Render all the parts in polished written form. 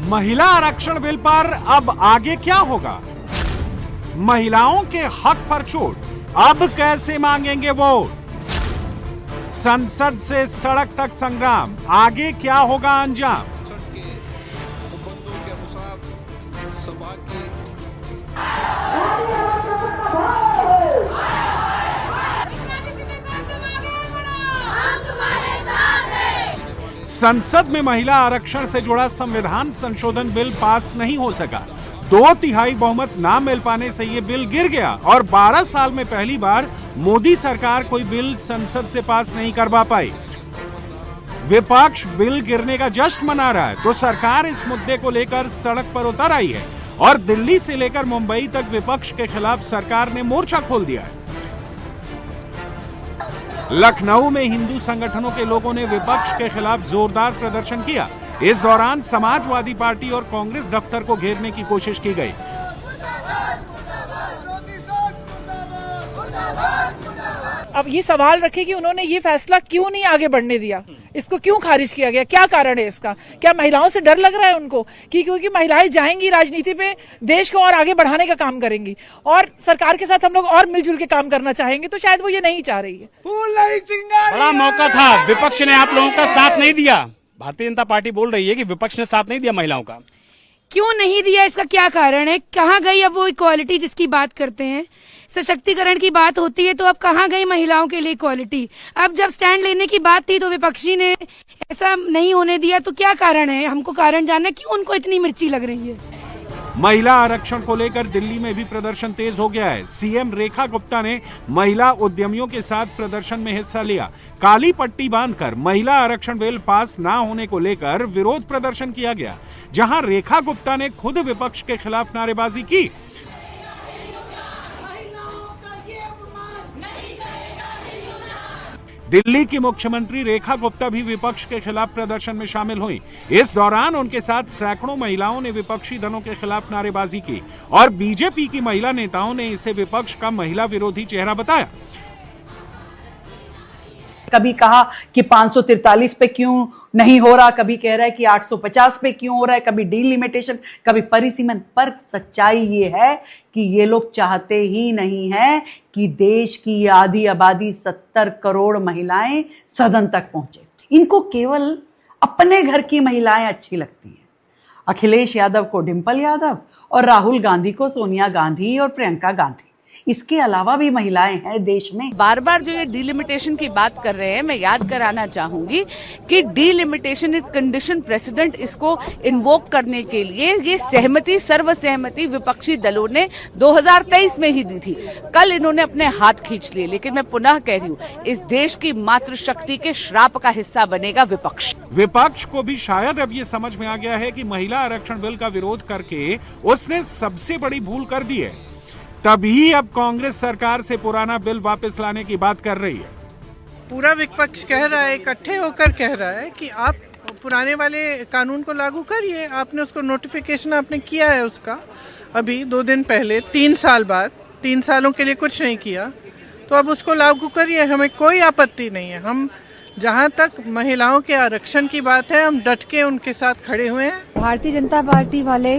महिला आरक्षण बिल पर अब आगे क्या होगा? महिलाओं के हक पर चोट, अब कैसे मांगेंगे वोट? संसद से सड़क तक संग्राम, आगे क्या होगा अंजाम? संसद में महिला आरक्षण से जुड़ा संविधान संशोधन बिल पास नहीं हो सका। 2/3 बहुमत ना मिल पाने से यह बिल गिर गया और 12 साल में पहली बार मोदी सरकार कोई बिल संसद से पास नहीं करवा पाई। विपक्ष बिल गिरने का जश्न मना रहा है तो सरकार इस मुद्दे को लेकर सड़क पर उतर आई है और दिल्ली से लेकर मुंबई तक विपक्ष के खिलाफ सरकार ने मोर्चा खोल दिया है। लखनऊ में हिंदू संगठनों के लोगों ने विपक्ष के खिलाफ जोरदार प्रदर्शन किया। इस दौरान समाजवादी पार्टी और कांग्रेस दफ्तर को घेरने की कोशिश की गई। अब ये सवाल रखे कि उन्होंने ये फैसला क्यों नहीं आगे बढ़ने दिया, इसको क्यों खारिज किया गया, क्या कारण है इसका? क्या महिलाओं से डर लग रहा है उनको कि क्योंकि महिलाएं जाएंगी राजनीति पे, देश को और आगे बढ़ाने का काम करेंगी और सरकार के साथ हम लोग और मिलजुल के काम करना चाहेंगे, तो शायद वो ये नहीं चाह रही है। बड़ा मौका था, विपक्ष ने आप लोगों का साथ नहीं दिया। भारतीय जनता पार्टी बोल रही है कि विपक्ष ने साथ नहीं दिया महिलाओं का। क्यों नहीं दिया, इसका क्या कारण है? कहाँ गई अब वो इक्वालिटी जिसकी बात करते हैं? सशक्तिकरण की बात होती है तो अब कहाँ गई महिलाओं के लिए इक्वालिटी? अब जब स्टैंड लेने की बात थी तो विपक्षी ने ऐसा नहीं होने दिया, तो क्या कारण है? हमको कारण जानना, क्यों उनको इतनी मिर्ची लग रही है? महिला आरक्षण को लेकर दिल्ली में भी प्रदर्शन तेज हो गया है। सीएम रेखा गुप्ता ने महिला उद्यमियों के साथ प्रदर्शन में हिस्सा लिया। काली पट्टी बांधकर महिला आरक्षण बिल पास ना होने को लेकर विरोध प्रदर्शन किया गया, जहां रेखा गुप्ता ने खुद विपक्ष के खिलाफ नारेबाजी की। दिल्ली की मुख्यमंत्री रेखा गुप्ता भी विपक्ष के खिलाफ प्रदर्शन में शामिल हुई। इस दौरान उनके साथ सैकड़ों महिलाओं ने विपक्षी दलों के खिलाफ नारेबाजी की और बीजेपी की महिला नेताओं ने इसे विपक्ष का महिला विरोधी चेहरा बताया। कभी कहा कि 543 पे क्यों नहीं हो रहा, कभी कह रहा है कि 850 पे क्यों हो रहा है, कभी डीलिमिटेशन, कभी परिसीमन। पर सच्चाई ये है कि ये लोग चाहते ही नहीं है कि देश की आधी आबादी 70 करोड़ महिलाएं सदन तक पहुंचे। इनको केवल अपने घर की महिलाएं अच्छी लगती हैं। अखिलेश यादव को डिंपल यादव और राहुल गांधी को सोनिया गांधी और प्रियंका गांधी। इसके अलावा भी महिलाएं हैं देश में। बार बार जो ये डीलिमिटेशन की बात कर रहे हैं, मैं याद कराना चाहूंगी कि डीलिमिटेशन इज कंडीशन प्रेसिडेंट, इसको इन्वोक करने के लिए ये सहमति, सर्वसहमति विपक्षी दलों ने 2023 में ही दी थी। कल इन्होंने अपने हाथ खींच लिए, लेकिन मैं पुनः कह रही हूँ, इस देश की मातृशक्ति के श्राप का हिस्सा बनेगा विपक्ष। विपक्ष को भी शायद अब ये समझ में आ गया है कि महिला आरक्षण बिल का विरोध करके उसने सबसे बड़ी भूल कर दी है, तभी अब कांग्रेस सरकार से पुराना बिल वापस लाने की बात कर रही है। पूरा विपक्ष कह रहा है, इकट्ठे होकर कह रहा है कि आप पुराने वाले कानून को लागू करिए। आपने उसको नोटिफिकेशन आपने किया है उसका अभी 2 दिन पहले, 3 साल बाद, 3 सालों के लिए कुछ नहीं किया, तो अब उसको लागू करिए। हमें कोई आपत्ति नहीं है। हम जहाँ तक महिलाओं के आरक्षण की बात है, हम डट के उनके साथ खड़े हुए हैं। भारतीय जनता पार्टी वाले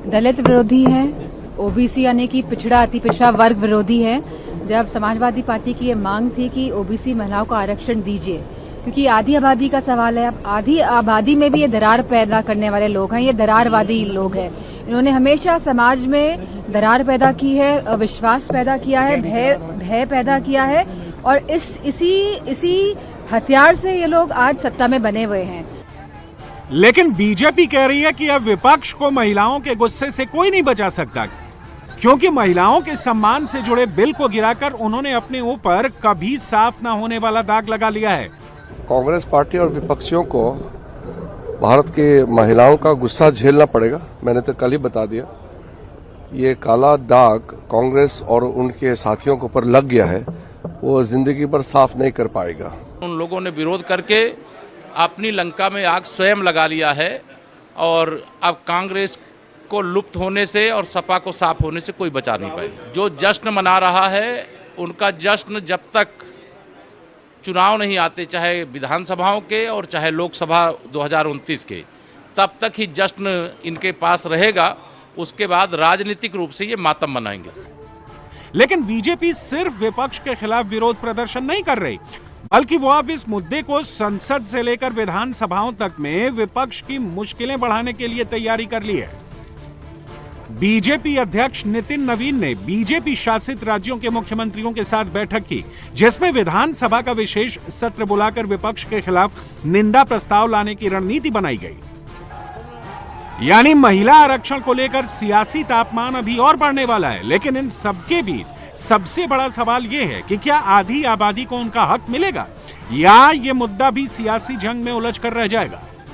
दलित विरोधी हैं, ओबीसी यानी कि पिछड़ा, अति पिछड़ा वर्ग विरोधी है। जब समाजवादी पार्टी की ये मांग थी कि ओबीसी महिलाओं को आरक्षण दीजिए, क्योंकि आधी आबादी का सवाल है। अब आधी आबादी में भी ये दरार पैदा करने वाले लोग हैं, ये दरारवादी लोग हैं। इन्होंने हमेशा समाज में दरार पैदा की है, अविश्वास पैदा किया है, भय पैदा किया है और इसी हथियार से ये लोग आज सत्ता में बने हुए हैं। लेकिन बीजेपी कह रही है कि अब विपक्ष को महिलाओं के गुस्से से कोई नहीं बचा सकता, क्योंकि महिलाओं के सम्मान से जुड़े बिल को गिराकर उन्होंने अपने ऊपर कभी साफ ना होने वाला दाग लगा लिया है। कांग्रेस पार्टी और विपक्षियों को भारत की महिलाओं का गुस्सा झेलना पड़ेगा। मैंने तो कल ही बता दिया, ये काला दाग कांग्रेस और उनके साथियों के ऊपर लग गया है, वो जिंदगी भर साफ नहीं कर पाएगा। उन लोगों ने विरोध करके अपनी लंका में आग स्वयं लगा लिया है और अब कांग्रेस को लुप्त होने से और सपा को साफ होने से कोई बचा नहीं पाएगा। जो जश्न मना रहा है, उनका जश्न जब तक चुनाव नहीं आते, चाहे विधानसभाओं के और चाहे लोकसभा 2029 के, तब तक ही जश्न इनके पास रहेगा, उसके बाद राजनीतिक रूप से ये मातम मनाएंगे। लेकिन बीजेपी सिर्फ विपक्ष के खिलाफ विरोध प्रदर्शन नहीं कर रही, बल्कि वो अब इस मुद्दे को संसद से लेकर विधानसभाओं तक में विपक्ष की मुश्किलें बढ़ाने के लिए तैयारी कर ली है। बीजेपी अध्यक्ष नितिन नवीन ने बीजेपी शासित राज्यों के मुख्यमंत्रियों के साथ बैठक की, जिसमें विधानसभा का विशेष सत्र बुलाकर विपक्ष के खिलाफ निंदा प्रस्ताव लाने की रणनीति बनाई गई। यानी महिला आरक्षण को लेकर सियासी तापमान अभी और बढ़ने वाला है। लेकिन इन सबके बीच सबसे बड़ा सवाल यह है कि क्या आधी आबादी को उनका हक मिलेगा, या ये मुद्दा भी सियासी जंग में उलझ कर रह जाएगा।